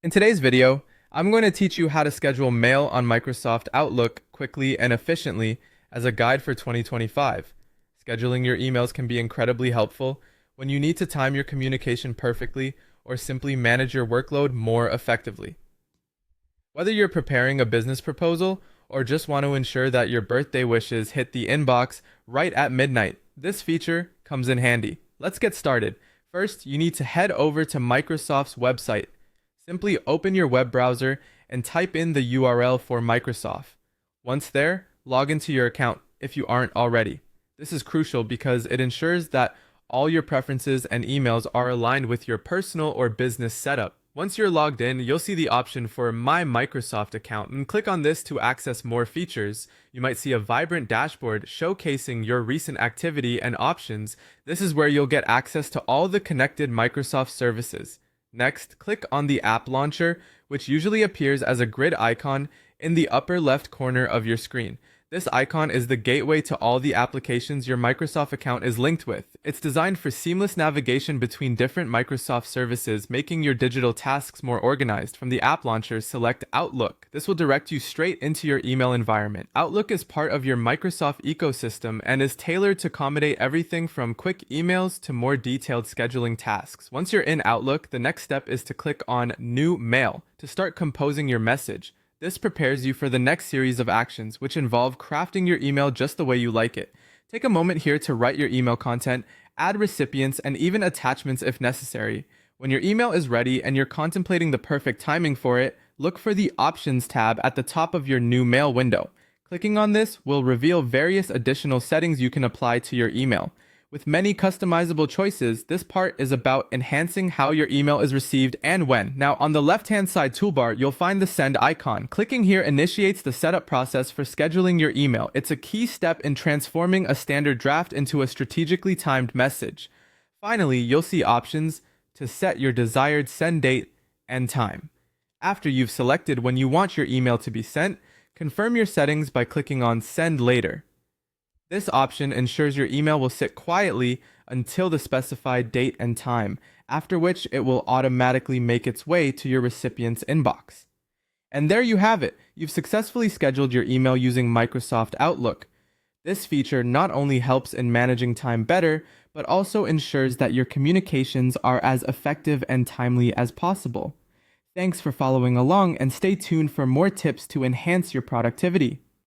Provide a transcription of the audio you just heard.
In today's video, I'm going to teach you how to schedule mail on Microsoft Outlook quickly and efficiently as a guide for 2025. Scheduling your emails can be incredibly helpful when you need to time your communication perfectly or simply manage your workload more effectively. Whether you're preparing a business proposal or just want to ensure that your birthday wishes hit the inbox right at midnight, this feature comes in handy. Let's get started. First, you need to head over to Microsoft's website. Simply open your web browser and type in the URL for Microsoft. Once there, log into your account if you aren't already. This is crucial because it ensures that all your preferences and emails are aligned with your personal or business setup. Once you're logged in, you'll see the option for My Microsoft Account and click on this to access more features. You might see a vibrant dashboard showcasing your recent activity and options. This is where you'll get access to all the connected Microsoft services. Next, click on the App Launcher, which usually appears as a grid icon in the upper left corner of your screen. This icon is the gateway to all the applications your Microsoft account is linked with. It's designed for seamless navigation between different Microsoft services, making your digital tasks more organized. From the App Launcher, select Outlook. This will direct you straight into your email environment. Outlook is part of your Microsoft ecosystem and is tailored to accommodate everything from quick emails to more detailed scheduling tasks. Once you're in Outlook, the next step is to click on New Mail to start composing your message. This prepares you for the next series of actions, which involve crafting your email just the way you like it. Take a moment here to write your email content, add recipients, and even attachments if necessary. When your email is ready and you're contemplating the perfect timing for it, look for the Options tab at the top of your new mail window. Clicking on this will reveal various additional settings you can apply to your email. With many customizable choices, this part is about enhancing how your email is received and when. Now, on the left-hand side toolbar, you'll find the send icon. Clicking here initiates the setup process for scheduling your email. It's a key step in transforming a standard draft into a strategically timed message. Finally, you'll see options to set your desired send date and time. After you've selected when you want your email to be sent, confirm your settings by clicking on Send Later. This option ensures your email will sit quietly until the specified date and time, after which it will automatically make its way to your recipient's inbox. And there you have it. You've successfully scheduled your email using Microsoft Outlook. This feature not only helps in managing time better, but also ensures that your communications are as effective and timely as possible. Thanks for following along and stay tuned for more tips to enhance your productivity.